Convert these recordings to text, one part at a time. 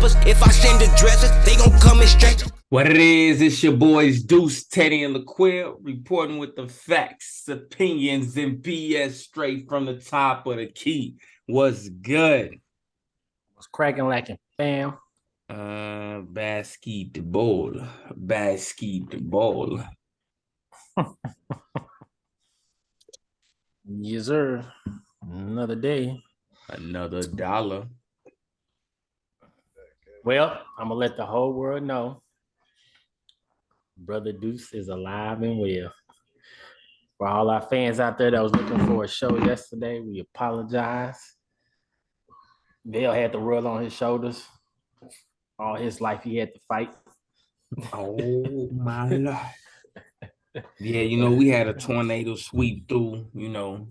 rappers. If I send the dressers, they gon' come in straight. What it is, it's your boys Deuce, Teddy, and LaQuil reporting with the facts, opinions, and BS straight from the top of the key. What's good? What's cracking, lacking, fam? Basketball. Yes, sir. Another day. Another dollar. Well, I'm gonna let the whole world know Brother Deuce is alive and well. For all our fans out there that was looking for a show yesterday, we apologize. Vale had the world on his shoulders. All his life he had to fight. Oh my Lord. Yeah, we had a tornado sweep through, the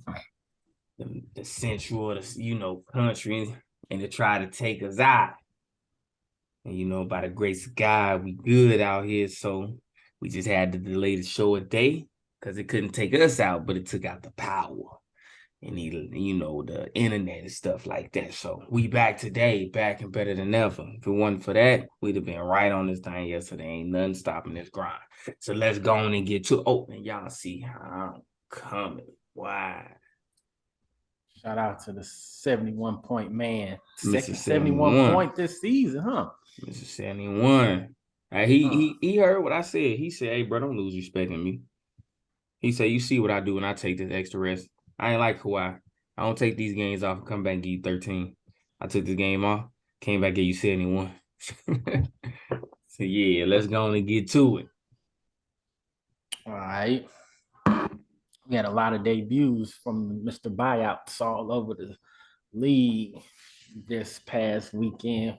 central of the, country, and to try to take us out. And, by the grace of God, we good out here. So we just had to delay the show a day because it couldn't take us out, but it took out the power and, the internet and stuff like that. So we back today, back and better than ever. If it wasn't for that, we'd have been right on this thing yesterday. Ain't nothing stopping this grind. So let's go on and get to and y'all see how I'm coming. Why? Shout out to the 71-point man. Mr. 71 point this season, huh? Mr. 71. He heard what I said. He said, "Hey, bro, don't lose respect in me." He said, "You see what I do when I take this extra rest. I ain't like Kawhi. I don't take these games off and come back and give you 13. I took this game off, came back and gave you 71. So, yeah, let's go on and get to it. All right. We had a lot of debuts from Mr. Buyouts all over the league this past weekend.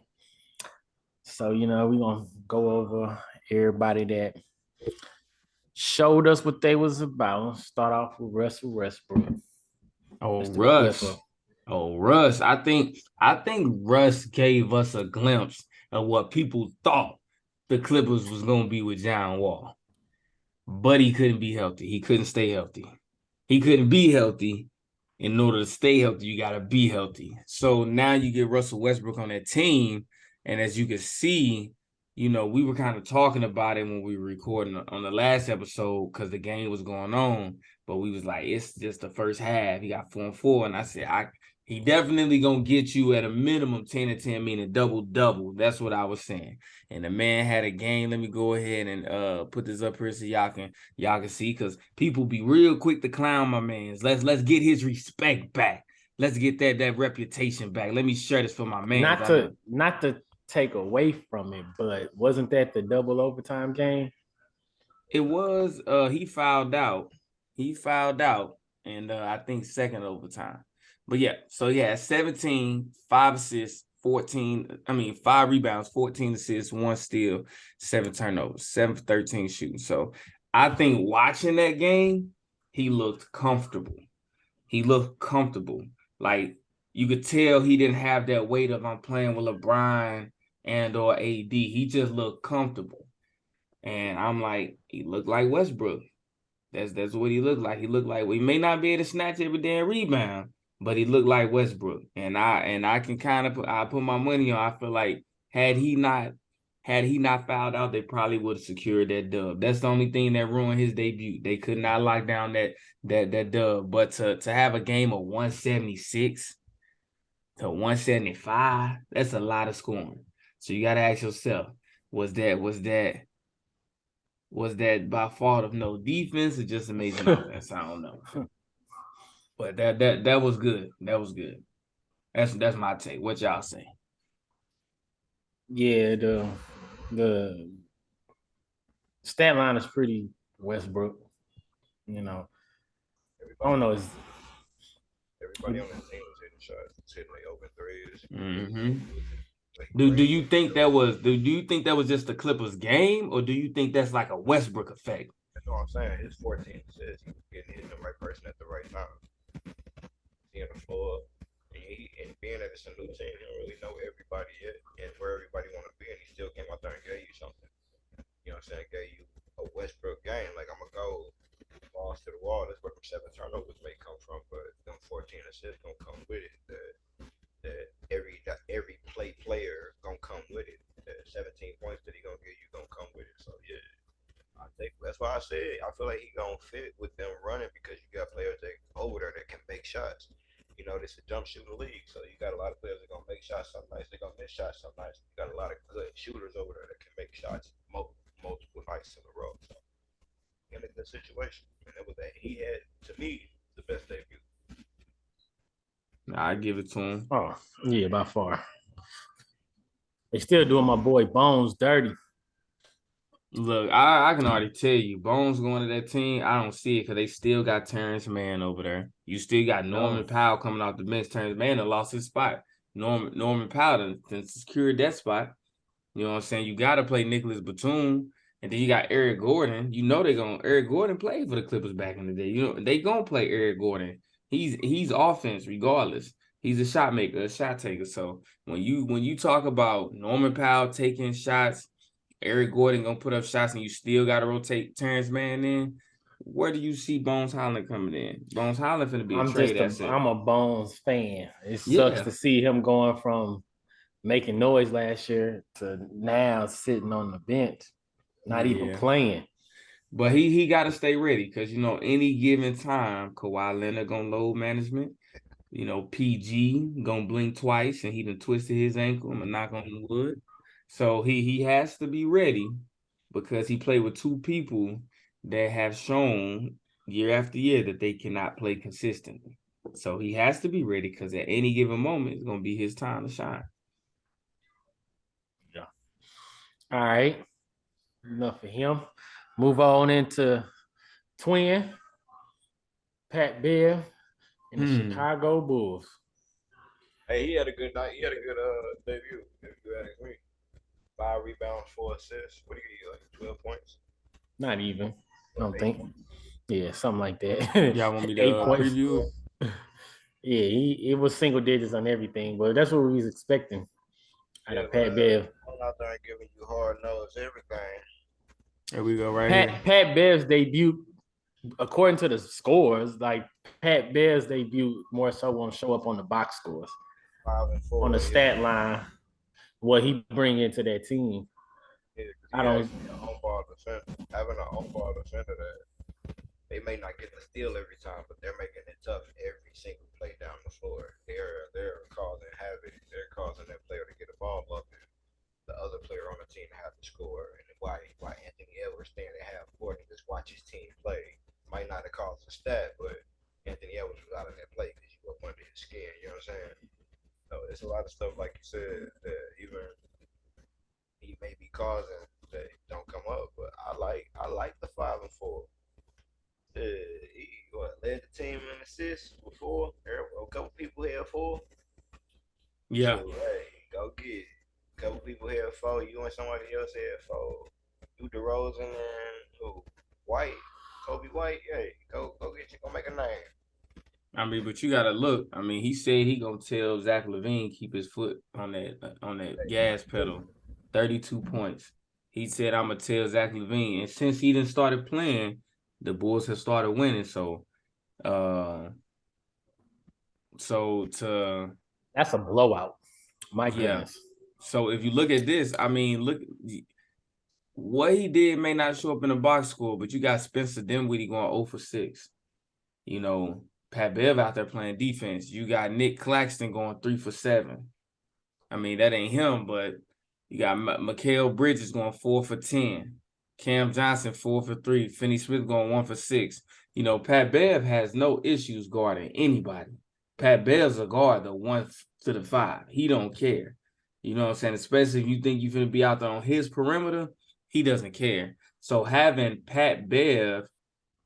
So, we're going to go over everybody that showed us what they was about. Start off with Russell Westbrook. Russ. I think Russ gave us a glimpse of what people thought the Clippers was going to be with John Wall. But he couldn't be healthy. He couldn't stay healthy. He couldn't be healthy. In order to stay healthy, you got to be healthy. So now you get Russell Westbrook on that team. And as you can see, we were kind of talking about it when we were recording on the last episode because the game was going on. But we was like, it's just the first half. He got 4 and 4. And I said, he definitely going to get you at a minimum 10 and 10, meaning double-double. That's what I was saying. And the man had a game. Let me go ahead and put this up here so y'all can see, because people be real quick to clown my mans. Let's get his respect back. Let's get that reputation back. Let me share this for my man. Not to take away from it, but wasn't that the double overtime game? It was. He fouled out. And I think second overtime. But yeah, so he had 17, 5 assists, 5 rebounds, 14 assists, 1 steal, 7 turnovers, 7 for 13 shooting. So I think watching that game, he looked comfortable. Like you could tell he didn't have that weight of I'm playing with LeBron and or AD. He just looked comfortable. And I'm like, he looked like Westbrook. That's what he looked like. He looked like he may not be able to snatch every damn rebound, but he looked like Westbrook. And I can kind of put my money on. I feel like had he not fouled out, they probably would have secured that dub. That's the only thing that ruined his debut. They could not lock down that dub. But to have a game of 176 to 175, that's a lot of scoring. So you gotta ask yourself, was that by fault of no defense or just amazing offense? I don't know. But that was good. That was good. That's my take. What y'all say? Yeah, the stat line is pretty Westbrook. I don't know. Everybody on the team was hitting shots, hitting like open threes. Mm-hmm. Do you think that was just the Clippers game, or do you think that's like a Westbrook effect? That's what I'm saying. His 14 assists, he was getting the right person at the right time. He on the floor, and being that it's a new team, he don't really know everybody yet and where everybody want to be, and he still came out there and gave you something. You know what I'm saying? Gave you a Westbrook game. Like, I'm gonna go balls to the wall. That's where them 7 turnovers may come from, but them 14 assists gonna come with it. That every player gonna come with it. said, I feel like he gonna fit with them running because you got players that over there that can make shots. You know, this is a jump shooting league, so you got a lot of players that gonna make shots some nights. They gonna miss shots some nights. You got a lot of good shooters over there that can make shots multiple nights in a row. So in a good situation, and it was that he had to me the best debut. I give it to him. Oh, yeah, by far. They still doing my boy Bones dirty. Look, I can already tell you, Bones going to that team, I don't see it because they still got Terrence Mann over there. You still got Norman Powell coming off the bench. Terrence Mann lost his spot. Norman Powell done secured that spot. You know what I'm saying? You got to play Nicholas Batum, and then you got Eric Gordon. You know Eric Gordon played for the Clippers back in the day. You know they gonna play Eric Gordon. He's offense regardless. He's a shot maker, a shot taker. So when you talk about Norman Powell taking shots, Eric Gordon gonna put up shots, and you still got to rotate Terrence Mann in. Where do you see Bones Highland coming in? Bones Highland finna be a trade asset. I'm a Bones fan. It sucks to see him going from making noise last year to now sitting on the bench, not even playing. But he got to stay ready because, you know, any given time, Kawhi Leonard gonna load management. You know, PG gonna blink twice, and he done twisted his ankle. I'm gonna knock on wood. So he has to be ready because he played with two people that have shown year after year that they cannot play consistently. So he has to be ready because at any given moment, it's gonna be his time to shine. Yeah. All right. Enough for him. Move on into Twin, Pat Bev, and the Chicago Bulls. Hey, he had a good night. He had a good debut. If you ask me, 5 rebounds, 4 assists. What do you get? Like 12 points? Not even. I don't think. Yeah, something like that. Y'all want me to 8 points. preview? Yeah, it was single digits on everything, but that's what we was expecting out of Pat Bev. I'm out there and giving you hard nose everything. Here we go, right here. Pat Bev's debut, according to the scores, like Pat Bev's debut more so won't show up on the box scores. 5 and 4 on the stat line, what he bring into that team. Yeah, I don't. Having an on-ball defender that they may not get the steal every time, but they're making it tough every single play down the floor. They're causing havoc. They're causing that player to get a ball up, and the other player on the team to have to score. And why Anthony Edwards staying at half court and just watch his team play might not have caused a stat, but Anthony Edwards was out of that play because you up under his skin. You know what I'm saying? So it's a lot of stuff like you said that even he may be causing that don't come up, but I like the 5 and 4. He led the team in assists before. A couple people had 4. Yeah. So, hey, go get it. A couple people had 4. You and somebody else had 4. You DeRozan and who? White, Kobe White. Hey, go get you. Go make a name. I mean, but you gotta look. I mean, he said he gonna tell Zach LaVine keep his foot on that gas pedal. 32 points. He said I'm gonna tell Zach LaVine, and since he didn't started playing, the Bulls have started winning. So, that's a blowout. My goodness. So if you look at this, I mean, look what he did may not show up in the box score, but you got Spencer Dinwiddie going 0 for 6. You know. Pat Bev out there playing defense. You got Nick Claxton going 3 for 7. I mean, that ain't him, but you got Mikal Bridges going 4 for 10. Cam Johnson 4 for 3. Finney Smith going 1 for 6. You know, Pat Bev has no issues guarding anybody. Pat Bev's a guard, the 1 to the 5. He don't care. You know what I'm saying? Especially if you think you're going to be out there on his perimeter, he doesn't care. So having Pat Bev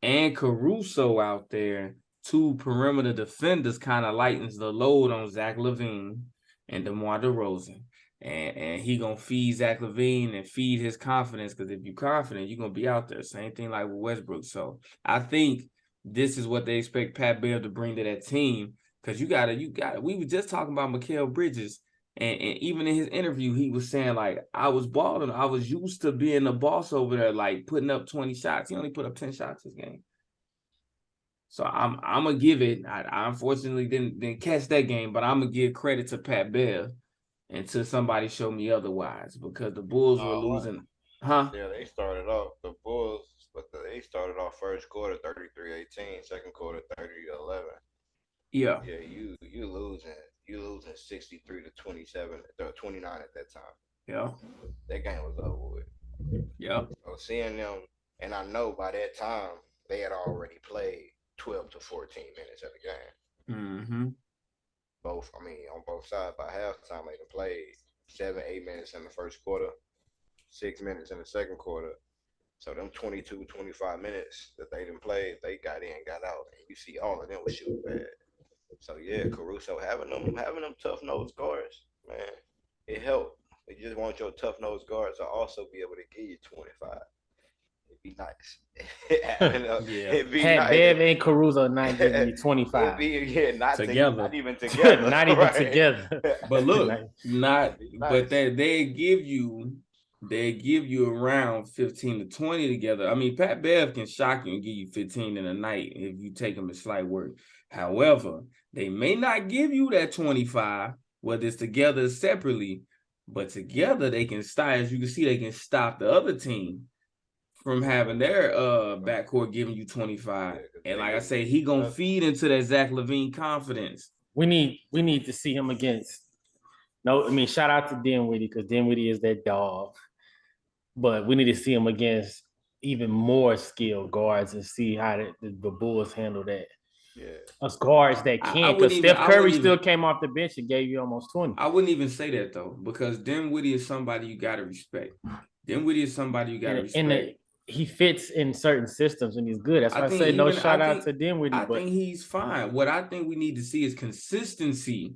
and Caruso out there, 2 perimeter defenders, kind of lightens the load on Zach LaVine and DeMar DeRozan. And he going to feed Zach LaVine and feed his confidence, because if you're confident, you're going to be out there. Same thing like with Westbrook. So I think this is what they expect Pat Bev to bring to that team, because you got to. We were just talking about Mikal Bridges, and even in his interview, he was saying, like, I was balling. I was used to being the boss over there, like putting up 20 shots. He only put up 10 shots this game. So I'm gonna give it. I unfortunately didn't catch that game, but I'm gonna give credit to Pat Bev until somebody show me otherwise, because the Bulls were losing. Huh? Yeah, they started off. The Bulls But they started off first quarter 33-18, second quarter 30-11. Yeah. Yeah, you losing 63 to 27, 29 at that time. Yeah. That game was over with. Yeah. So seeing them, and I know by that time they had already played 12 to 14 minutes of the game. Mm-hmm. On both sides by halftime they played 7-8 minutes in the first quarter, 6 minutes in the second quarter. So them 22, 25 minutes that they didn't play, they got in, got out, and you see all of them was shooting bad. So yeah, Caruso having them tough nose guards, man, it helped. You just want your tough nose guards to also be able to give you 25. It'd be nice. Yeah. It'd be Pat nice. Bev and Caruso not giving you 25. Not Together. not even together. Not even right? together. But look, Nice. but they give you around 15 to 20 together. I mean, Pat Bev can shock you and give you 15 in a night if you take him at slight work. However, they may not give you that 25, whether it's together or separately, but together they can stop. As you can see, they can stop the other team from having their backcourt giving you 25. And like I say, he gonna feed into that Zach LaVine confidence. We need to see him against. No, I mean, shout out to Dinwiddie because Dinwiddie is that dog. But we need to see him against even more skilled guards and see how the Bulls handle that. Yeah. Us guards that can, because Steph Curry still came off the bench and gave you almost 20. I wouldn't even say that though, because Dinwiddie is somebody you gotta respect. Dinwiddie is somebody you gotta respect. He fits in certain systems and he's good. That's why I say no shout out to Dinwiddie. I think he's fine. What I think we need to see is consistency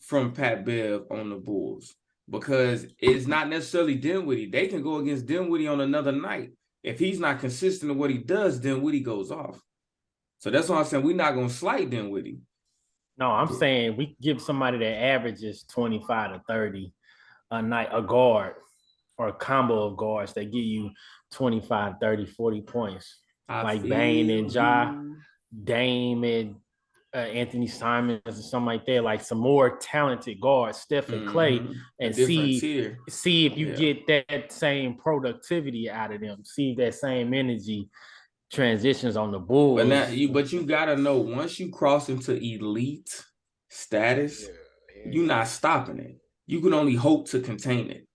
from Pat Bev on the Bulls, because it's not necessarily Dinwiddie. They can go against Dinwiddie on another night. If he's not consistent in what he does, Dinwiddie goes off. So that's why I'm saying we're not going to slight Dinwiddie. No, I'm saying we give somebody that averages 25 to 30 a night, a guard or a combo of guards that give you 25, 30, 40 points. Like Bane and Ja, Dame and Anthony Simons or something like that, like some more talented guards, Steph and Clay, and see if you get that same productivity out of them, see that same energy transitions on the Bulls. But you gotta know, once you cross into elite status, you're not stopping it. You can only hope to contain it.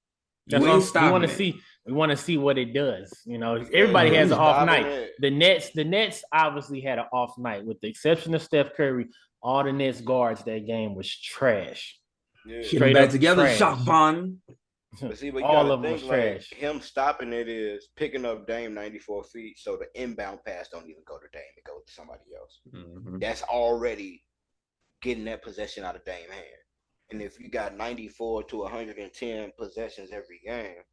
You ain't stopping it. We want to see what it does. You know, everybody has an off night. The Nets obviously had an off night, with the exception of Steph Curry. All the Nets guards that game was trash. Yeah. Straight back together, Shock Bond. But see, but all of them was trash. Him stopping it is picking up Dame 94 feet, so the inbound pass don't even go to Dame; it goes to somebody else. Mm-hmm. That's already getting that possession out of Dame's hand. And if you got 94 to 110 possessions every game,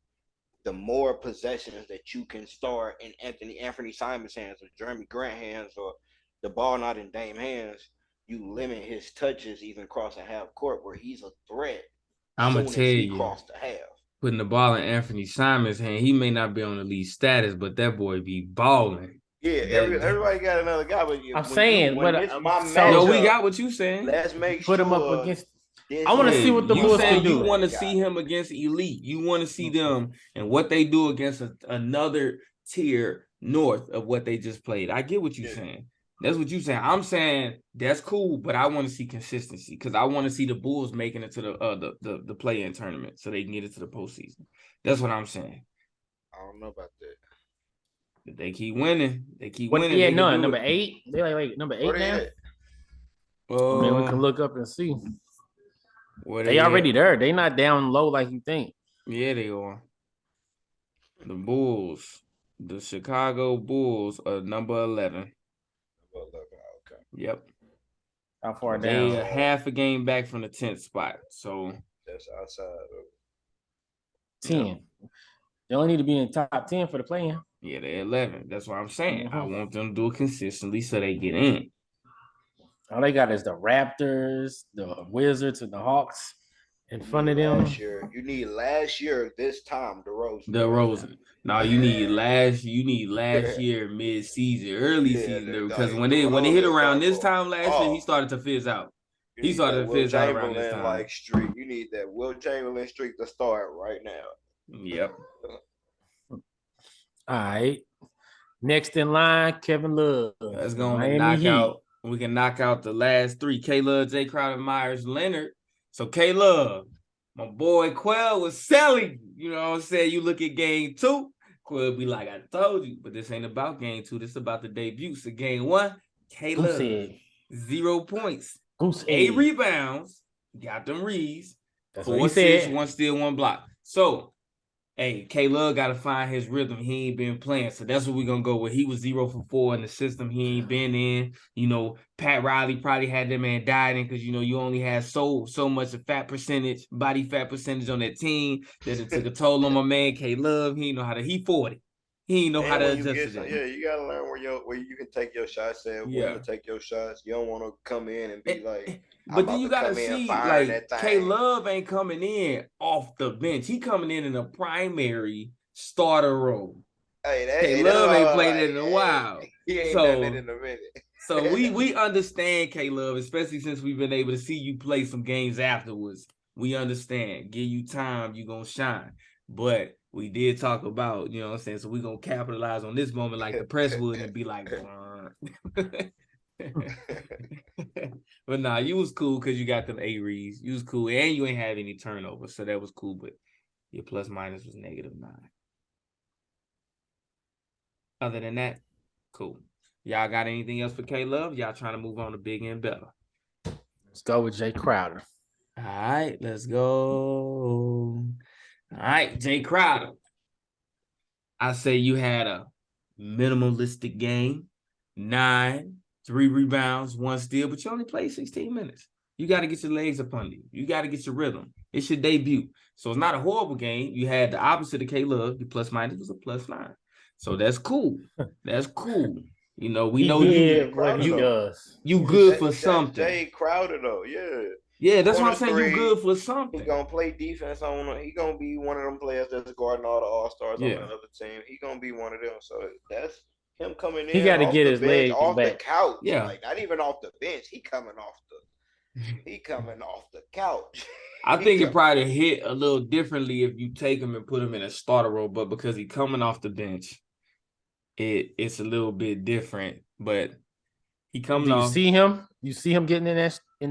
the more possessions that you can start in Anthony Simons' hands or Jeremy Grant hands, or the ball not in Dame's hands, you limit his touches even crossing half court, where he's a threat. I'm gonna tell you, putting the ball in Anthony Simons' hand, he may not be on elite status, but that boy be balling. Yeah, everybody got another guy. But I'm saying, we got what you saying. Let's make put him up against. I want to see what the Bulls can do. You want to see him against elite. You want to see them and what they do against another tier north of what they just played. I get what you're saying. That's what you're saying. I'm saying that's cool, but I want to see consistency, because I want to see the Bulls making it to the play-in tournament so they can get it to the postseason. That's what I'm saying. I don't know about that. But they keep winning. Winning. Yeah, no, number 8. They're like number 8 now. I mean, we can look up and see. They already there. They not down low like you think. Yeah, they are. The Bulls, the Chicago Bulls, are number 11. Okay. Yep. How far down? They half a game back from the 10th spot. So that's outside of 10. Yep. They only need to be in the top 10 for the play-in. Yeah, they're 11. That's what I'm saying. I want them to do it consistently so they get in. All they got is the Raptors, the Wizards, and the Hawks in front of them. You need last year this time DeRozan. No, you need last year mid-season, early season, because when they hit around this time last year, he started to fizz out. He started to fizz out around this time. Like streak. You need that Will Chamberlain streak to start right now. Yep. All right. Next in line, Kevin Love. Let's go on and Miami knock Heat. out. We can knock out the last three. K-Love, J. Crowder, Myers, Leonard. So K-Love, my boy Quell was selling. You know what I'm saying? You look at game 2, Quell be like, I told you, but this ain't about game 2. This is about the debut. So game 1, K-Love, 0 points, Goose 8 egg. rebounds, got them reads, That's 4 what he assists, said. 1 steal, 1 block. So, hey, K-Love got to find his rhythm. He ain't been playing. So that's what we're going to go with. He was 0 for 4 in the system. He ain't been in. You know, Pat Riley probably had that man died in because, you know, you only had so much body fat percentage on that team that it took a toll on my man K-Love. He ain't know how to, he 40. He ain't know how And to when you adjust get to some, that. yeah, you gotta learn where you can take your shots at, when to take your shots. You don't want to come in and be like, I'm But then about you to gotta come in see, firing like, that thing. K-Love ain't coming in off the bench. He coming in a primary starter role. Hey, K-Love ain't played like, it in a while. He ain't done it in a minute. So we understand K-Love, especially since we've been able to see you play some games afterwards. We understand. Give you time, you gonna shine. But we did talk about, you know what I'm saying? So we gonna capitalize on this moment like the press would and be like, but nah, you was cool because you got them 8 reads. You was cool, and you ain't have any turnovers, so that was cool. But your plus minus was -9. Other than that, cool. Y'all got anything else for K-Love? Y'all trying to move on to big and better? Let's go with Jay Crowder. All right, let's go. All right, Jay Crowder. I say you had a minimalistic game, 9, 3 rebounds, 1 steal, but you only played 16 minutes. You got to get your legs up under you. You got to get your rhythm. It's your debut. So it's not a horrible game. You had the opposite of K-Love. Your plus minus was a +9. So that's cool. That's cool. You know, we know what he does. You good for something. That's Jay Crowder though, yeah. Yeah, that's what I'm saying. You good for something. He gonna play defense on. He gonna be one of them players that's guarding all the all-stars on another team. He gonna be one of them. So that's him coming in. He got to get his legs off back. the couch. Yeah, like not even off the bench. He coming off the couch. I think it probably hit a little differently if you take him and put him in a starter role, but because he's coming off the bench, it's a little bit different. But he coming off. See him? You see him getting in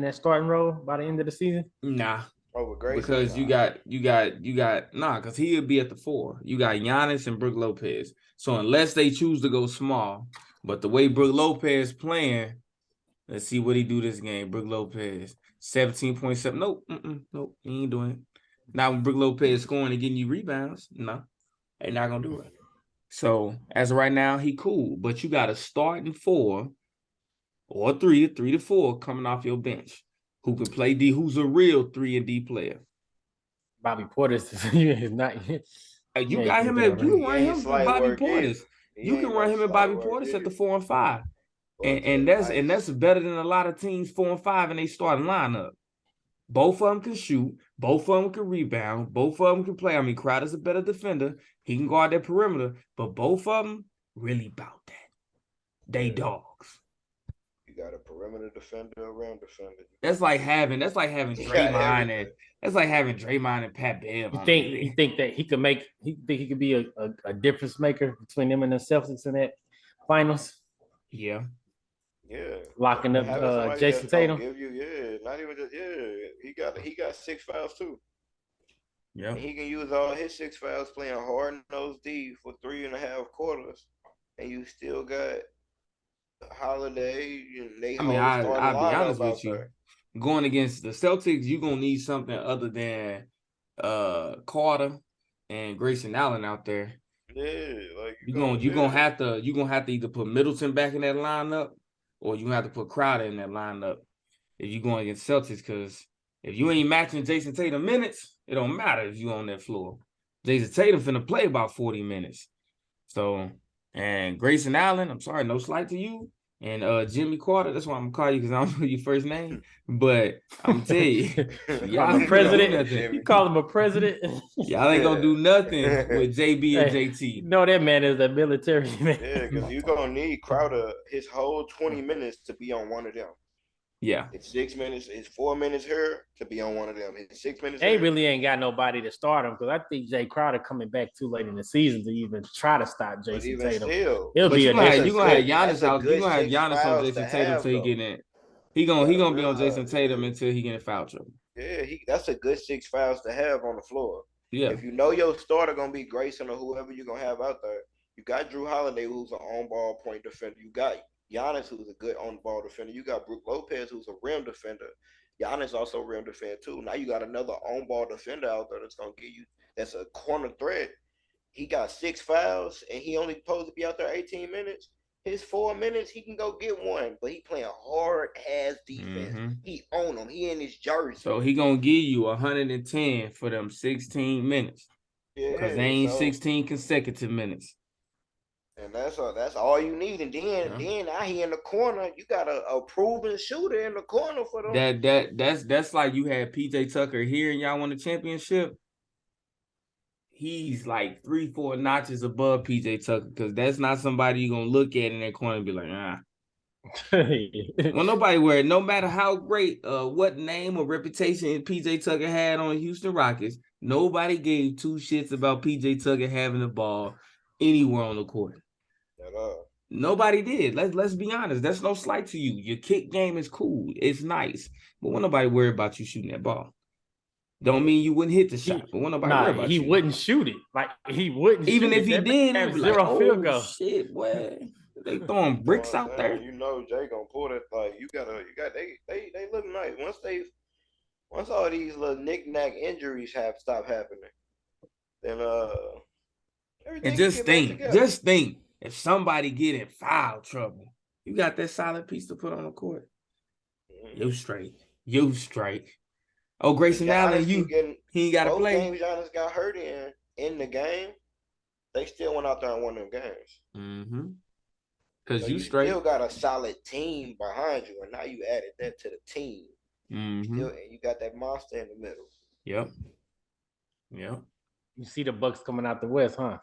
that starting role by the end of the season? Nah. Over Grayson, because you got because he'll be at the 4. You got Giannis and Brook Lopez. So unless they choose to go small, but the way Brook Lopez playing, let's see what he do this game. Brook Lopez 17.7. Nope, he ain't doing it. Now when Brook Lopez scoring and getting you rebounds, no, they're not gonna do it. So as of right now, he cool, but you got a starting 4 or 3 to 4 coming off your bench. Who can play D? Who's a real 3 and D player? Bobby Portis is not. You got him at you can run him and Bobby Portis. You can run him and Bobby Portis at the 4 and 5, and that's better than a lot of teams 4 and 5 in they starting lineup. Both of them can shoot. Both of them can rebound. Both of them can play. I mean, Crowder's a better defender. He can guard that perimeter, but both of them really about that. They dogs. Got a perimeter defender, around defender. That's like having Draymond and Pat Bev. You think that he could be a difference maker between them and the Celtics in that finals? Yeah. Locking up Jason Tatum. Not even just he got 6 fouls too. Yeah. And he can use all his 6 fouls playing hard-nosed D for 3.5 quarters, and you still got Holiday. I'll be honest with you. Going against the Celtics, you're gonna need something other than Carter and Grayson Allen out there. Yeah, like you're gonna have to either put Middleton back in that lineup or you have to put Crowder in that lineup if you're going against Celtics, because if you ain't matching Jason Tatum minutes, it don't matter if you on that floor. Jason Tatum finna play about 40 minutes. So, and Grayson Allen, I'm sorry, no slight to you. And Jimmy Carter, that's why I'm gonna call you because I don't know your first name. But I'm tell you, y'all a president. You call him a president. Y'all ain't gonna do nothing with JB and JT. No, that man is a military man. Yeah, because you're gonna need Crowder his whole 20 minutes to be on one of them. Yeah. It's 6 minutes. It's 4 minutes here to be on one of them. It's 6 minutes. They here. really ain't got nobody to start him because I think Jay Crowder coming back too late in the season to even try to stop But Jason even Tatum. still, It'll But be you a gonna have, different you gonna have script. Giannis that's a out. You good gonna have 6 Giannis on fouls Jason to Tatum have, until he though. get in. You He gotta gonna be on realize, Jason Tatum until he get in foul trouble. yeah, that's a good 6 fouls to have on the floor. Yeah. If you know your starter gonna be Grayson or whoever you're gonna have out there, you got Drew Holiday, who's an on-ball point defender. You got Giannis, who's a good on-ball defender. You got Brook Lopez, who's a rim defender. Giannis also rim defender too. Now you got another on-ball defender out there that's gonna give you that's a corner threat. He got 6 fouls and he only supposed to be out there 18 minutes. His 4 minutes, he can go get one, but he playing hard ass defense. Mm-hmm. He own him. He in his jersey. So he gonna give you 110 for them 16 minutes. Because they ain't 16 consecutive minutes. And that's all you need. And then out here in the corner, you got a proven shooter in the corner for them. That's like you had PJ Tucker here and y'all won the championship. He's like 3-4 notches above PJ Tucker because that's not somebody you're gonna look at in that corner and be like, ah. Well, nobody worried. No matter how great, what name or reputation PJ Tucker had on the Houston Rockets, nobody gave 2 shits about PJ Tucker having the ball anywhere on the court. Nobody did. Let's be honest. That's no slight to you. Your kick game is cool. It's nice, but when nobody worry about you shooting that ball, don't mean you wouldn't hit the shot. But when nobody worry about he you, wouldn't shoot it. Like he wouldn't. Even shoot if it. he That did, man he'd be zero like, field "Oh goal. shit, boy, they throwing bricks out there." You know, Jay gonna pull that. Like you got. They look nice once all these little knick-knack injuries have stopped happening. Then everything. And just think, if somebody get in foul trouble, you got that solid piece to put on the court. You straight. Oh, Grayson Allen, he ain't got to play. Both games Giannis got hurt in the game, they still went out there and won them games. Mm-hmm. Because so you straight. Still got a solid team behind you, and now you added that to the team. Mm-hmm. And you got that monster in the middle. Yep. You see the Bucks coming out the West, huh?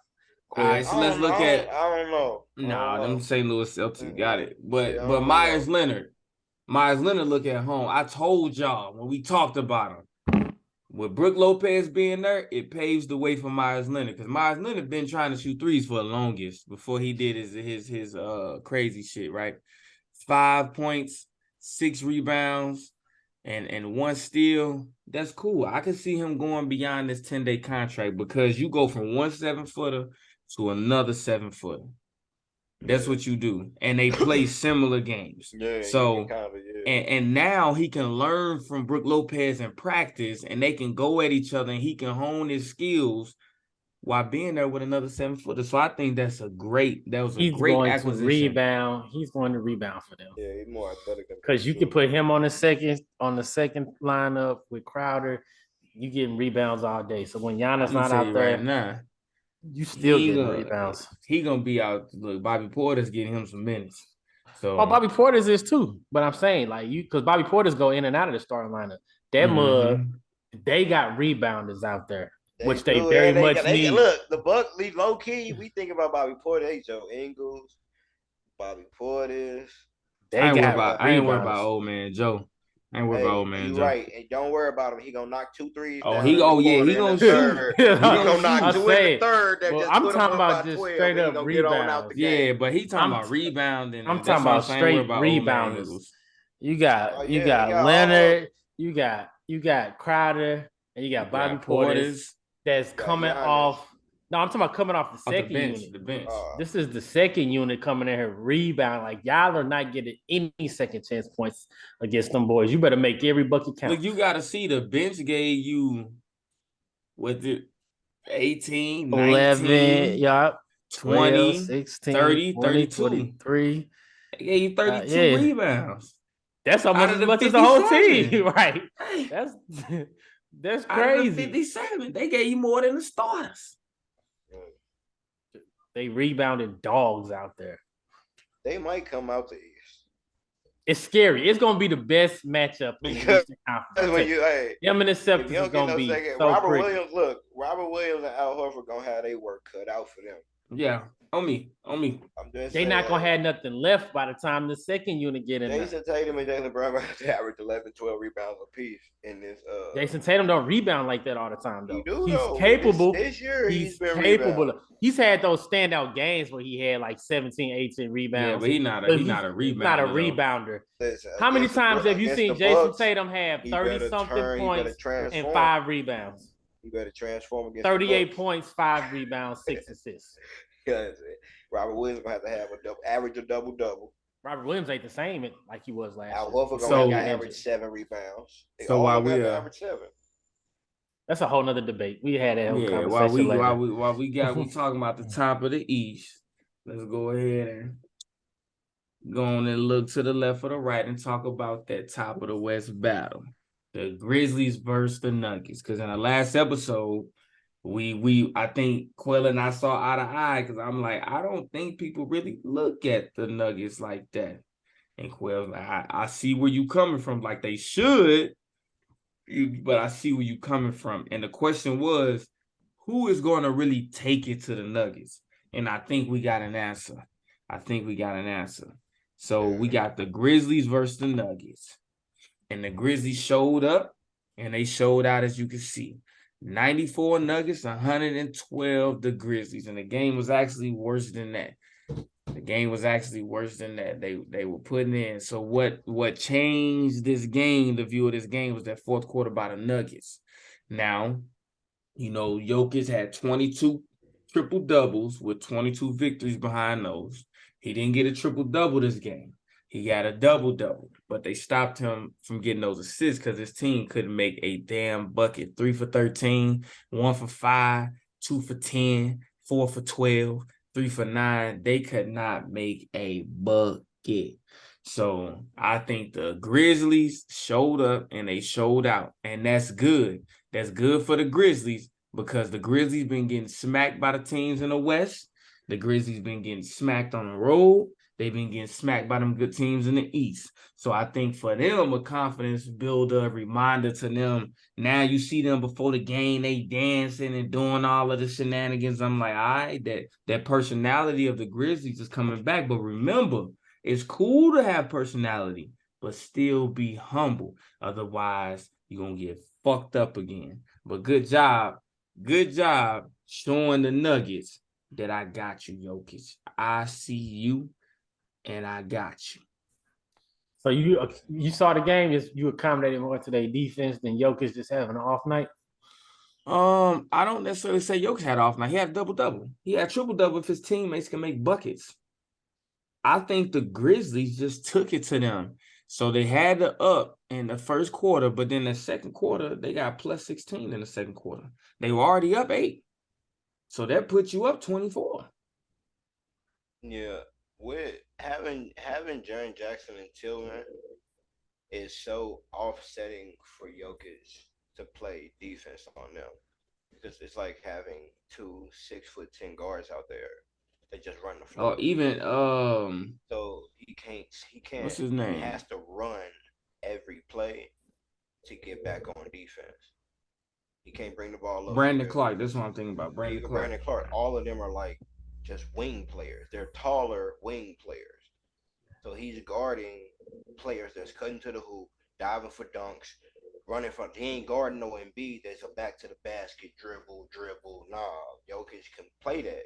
All right, so let's look at. I don't know. Them St. Louis Celtics got it, but Myers Leonard look at home. I told y'all when we talked about him, with Brook Lopez being there, it paves the way for Myers Leonard because Myers Leonard been trying to shoot threes for the longest before he did his crazy shit. Right, 5 points, 6 rebounds, and 1 steal. That's cool. I can see him going beyond this 10-day contract because you go from 1 7-footer to another 7-footer. That's what you do. And they play similar games. Yeah. So and now he can learn from Brook Lopez in practice and they can go at each other and he can hone his skills while being there with another 7-footer. So I think that was a great acquisition. He's going to rebound for them. Yeah, he's more athletic because you can put him on the second lineup with Crowder. You getting rebounds all day. So when Giannis not out there, right now, you still getting rebounds. He gonna be out. Look, Bobby Porter's getting him some minutes. So Bobby Porter's is too. But I'm saying because Bobby Porter's go in and out of the starting lineup. That they got rebounders out there, which they very much need. Look, the Bucks low key. We think about Bobby Porter. Hey, Joe Ingles, Bobby Portis. I ain't worried about old man Joe. I ain't worried about old man Joe. Right, and don't worry about him. He gonna knock 2 threes. Oh, he gonna shoot. He gonna knock 2 in the third. I'm talking about just straight up rebounds. Yeah, but he talking about rebounding. I'm talking about straight rebounders. You got Leonard. You got Crowder, and you got Bobby Portis. That's coming off. No, I'm talking about coming off the second unit. The bench. This is the second unit coming in here rebound. Like y'all are not getting any second chance points against them boys. You better make every bucket count. Look, you got to see the bench gave you with it 18, 19, 11, 20, 16, 30, 20, 32. 23. They gave you 32 rebounds. That's almost as much as the whole team, right? That's crazy. Out of the 57, they gave you more than the starters. They rebounded dogs out there. They might come out the East. It's scary. It's gonna be the best matchup in the Eastern Conference. When them and the Celtics is gonna be so Robert Williams and Al Horford gonna have their work cut out for them. Yeah, on me. I'm just They saying, not gonna have nothing left by the time the second unit get in there. Jason Tatum and Jaylen Brown have to average 11, 12 rebounds apiece in this. Jason Tatum don't rebound like that all the time, He though. do He's though. capable. This year he's He's been capable. rebounding. He's had those standout games where he had like 17, 18 Yeah, rebounds. but he's not a But he's not a rebounder though. rebounder. Listen, How many times have you against the seen Jason Bucks, Tatum have he 30 better something turn. He better points and transform. 5 rebounds? He better transform against 38 the Bucks. points, 5 rebounds, 6 assists. Because Robert Williams gonna have to have average a double. Robert Williams ain't the same like he was last Al year. Horford gonna have to average 7 rebounds. So while we average 7. That's a whole nother debate. We had that whole conversation while we later. we talking about the top of the East, let's go ahead and go on and look to the left or the right and talk about that top of the West battle. The Grizzlies versus the Nuggets. Because in the last episode, I think Quell and I saw eye to eye because I'm like, I don't think people really look at the Nuggets like that. And Quell's like, I see where you coming from. Like they should, but I see where you coming from. And the question was, who is going to really take it to the Nuggets? And I think we got an answer. So we got the Grizzlies versus the Nuggets. And the Grizzlies showed up and they showed out, as you can see. 94 Nuggets, 112 the Grizzlies. And the game was actually worse than that. They were putting in. So what changed this game, the view of this game, was that fourth quarter by the Nuggets. Now, Jokic had 22 triple doubles with 22 victories behind those. He didn't get a triple double this game. He got a double double, but they stopped him from getting those assists because his team couldn't make a damn bucket. 3 for 13, 1 for 5, 2 for 10, 4 for 12, 3 for 9. They could not make a bucket. So I think the Grizzlies showed up and they showed out, and that's good. That's good for the Grizzlies because the Grizzlies been getting smacked by the teams in the West. The Grizzlies been getting smacked on the road. They've been getting smacked by them good teams in the East. So I think for them, a confidence builder, a reminder to them. Now you see them before the game, they dancing and doing all of the shenanigans. I'm like, all right, that personality of the Grizzlies is coming back. But remember, it's cool to have personality, but still be humble. Otherwise, you're going to get fucked up again. But good job showing the Nuggets that I got you, Jokic. I see you. And I got you. So you saw the game, you accommodated more to their defense than Jokic just having an off night? I don't necessarily say Jokic had an off night. He had a double-double. He had triple-double if his teammates can make buckets. I think the Grizzlies just took it to them. So they had the up in the first quarter, but then the second quarter, they got plus 16 in the second quarter. They were already up 8. So that puts you up 24. Yeah. With having Jaren Jackson and Tillman is so offsetting for Jokic to play defense on them because it's like having 2 6'10" guards out there that just run the floor. Or even so he can't what's his name? He has to run every play to get back on defense. He can't bring the ball up. Brandon Clark. That's what I'm thinking about. Brandon Clark. All of them are like just wing players. They're taller wing players. So he's guarding players that's cutting to the hoop, diving for dunks, running from. He ain't guarding no Embiid that's a back to the basket, dribble. Nah, Jokic can play that.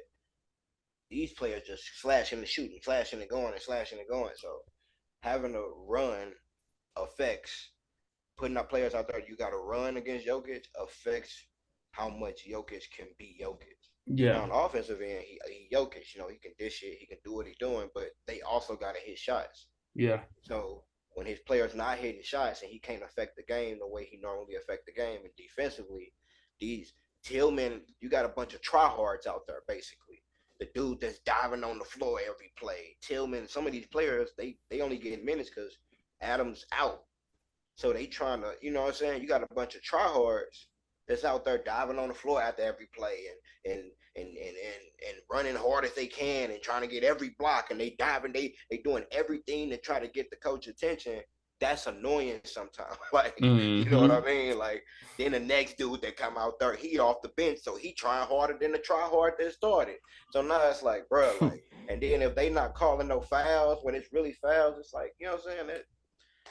These players just slashing and shooting, slashing and going. So having a run affects putting up players out there. You got to run against Jokic affects how much Jokic can be Jokic. Yeah. Now, on the offensive end, he Jokic, he can dish it, he can do what he's doing, but they also got to hit shots. Yeah. So when his player's not hitting shots and he can't affect the game the way he normally affect the game, and defensively, these Tillman, you got a bunch of tryhards out there, basically. The dude that's diving on the floor every play. Tillman, some of these players, they only get minutes because Adams out. So they trying to, you know what I'm saying? You got a bunch of tryhards that's out there diving on the floor after every play and running hard as they can and trying to get every block, and they diving, they doing everything to try to get the coach attention. that's annoying sometimes. Like, Mm-hmm. you know what I mean? Like, then the next dude that come out there, he off the bench, so he trying harder than the try hard that started. So now it's like, bro, like, and then if they not calling no fouls when it's really fouls, it's like, you know what I'm saying?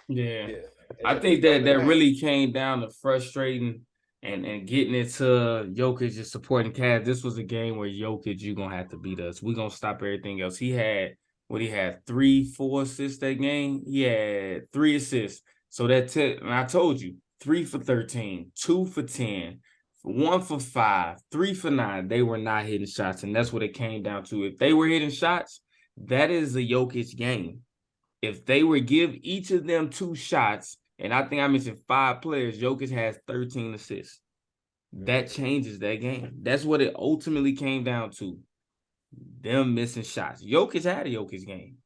Yeah. Yeah, I it's think double that game. really came down to frustrating and getting it to Jokic just supporting Cavs. This was a game where Jokic, you're gonna have to beat us. We're gonna stop everything else. He had 3, 4 assists that game. He had 3 assists. So that's it. And I told you, 3 for 13, 2 for 10, 1 for 5, 3 for 9. They were not hitting shots, and that's what it came down to. If they were hitting shots, that is a Jokic game. If they would give each of them 2 shots, and I think I mentioned 5 players, Jokic has 13 assists. That changes that game. That's what it ultimately came down to. Them missing shots. Jokic had a Jokic game.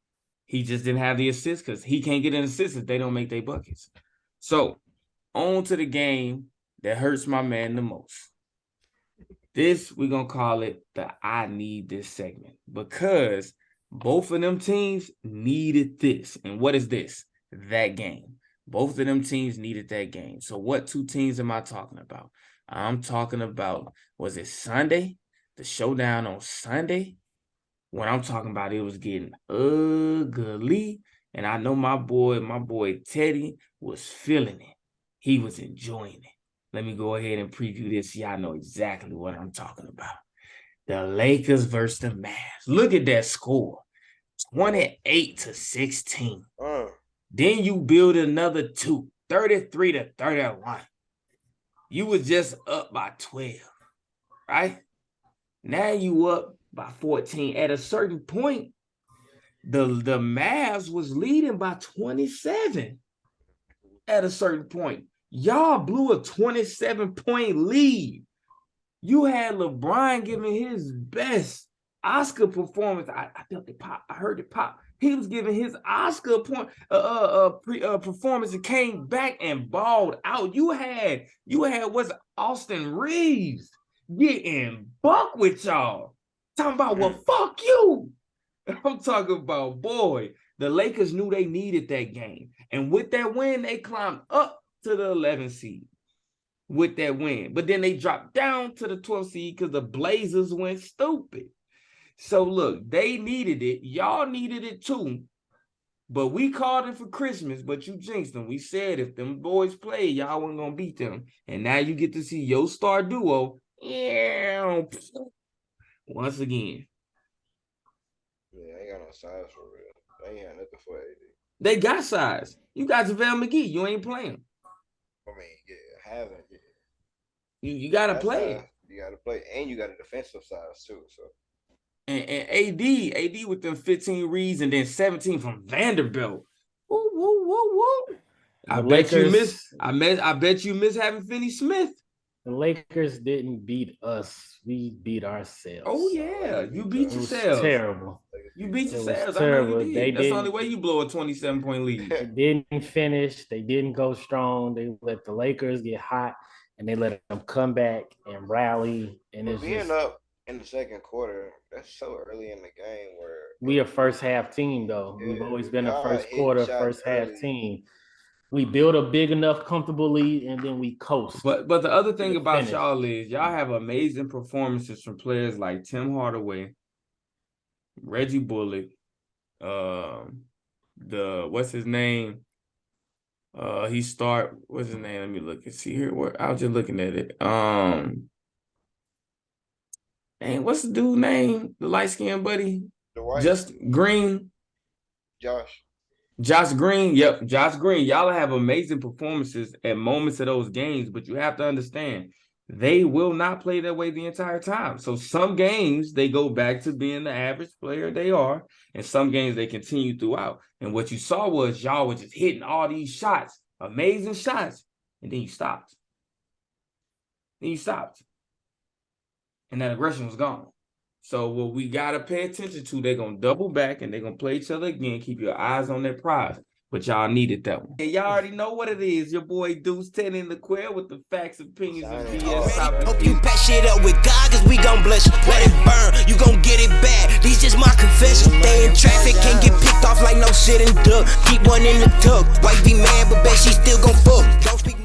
He just didn't have the assists because he can't get an assist if they don't make their buckets. So, on to the game that hurts my man the most. This, we're going to call it the I need this segment because both of them teams needed this. And what is this? That game. Both of them teams needed that game. So what 2 teams am I talking about? I'm talking about, was it Sunday? The showdown on Sunday? When I'm talking about it was getting ugly. And I know my boy Teddy was feeling it. He was enjoying it. Let me go ahead and preview this. Y'all know exactly what I'm talking about. The Lakers versus the Mavs. Look at that score. 28-16. Then you build another 2, 33-31. You was just up by 12, right? Now you up by 14. At a certain point, the Mavs was leading by 27 at a certain point. Y'all blew a 27-point lead. You had LeBron giving his best Oscar performance. I felt it pop. I heard it pop. He was giving his Oscar performance and came back and balled out. You had what's Austin Reeves getting buck with y'all. Talking about, well, fuck you. I'm talking about, boy, the Lakers knew they needed that game. And with that win, they climbed up to the 11th seed with that win. But then they dropped down to the 12th seed because the Blazers went stupid. So, look, they needed it. Y'all needed it too. But we called it for Christmas, but you jinxed them. We said if them boys played, y'all weren't going to beat them. And now you get to see your star duo once again. Yeah, I ain't got no size for real. They ain't got nothing for AD. They got size. You got JaVale McGee. You ain't playing. I mean, yeah, haven't. Yeah. You got to play. Size. You got to play, and you got a defensive size too. So. And AD with them 15 reads and then 17 from Vanderbilt. Woo, woo, woo, woo. I bet you miss having Finney Smith. The Lakers didn't beat us. We beat ourselves. Oh, yeah. You beat yourselves. It was terrible. You beat yourselves. Terrible. I know you did. That's the only way you blow a 27-point lead. They didn't finish. They didn't go strong. They let the Lakers get hot, and they let them come back and rally. And it's being up in the second quarter, that's so early in the game where we a first half team though. Yeah, we've always been a first quarter, first half team. We build a big enough, comfortable lead, and then we coast. But the other thing about y'all is y'all have amazing performances from players like Tim Hardaway, Reggie Bullock, what's his name? What's his name? Let me look and see here. I was just looking at it. And what's the dude's name? The light-skinned buddy? Just Green. Josh Green. Yep, Josh Green. Y'all have amazing performances at moments of those games, but you have to understand they will not play that way the entire time. So some games they go back to being the average player they are, and some games they continue throughout. And what you saw was y'all were just hitting all these shots, amazing shots, and then you stopped. And that aggression was gone. So what we got to pay attention to, they're going to double back and they're going to play each other again. Keep your eyes on their prize. but y'all needed that one. And y'all already know what it is. Your boy Deuce 10 in the queer with the facts, opinions, and BS topics. Hope you pack shit up with God, cause we gon' bless you. Let it burn, you gon' get it bad. These just my confession. Stay in traffic, can't get picked off like no shit and duck. Keep one in the tuck. Wife be mad, but bet she still gon' fuck. Don't speak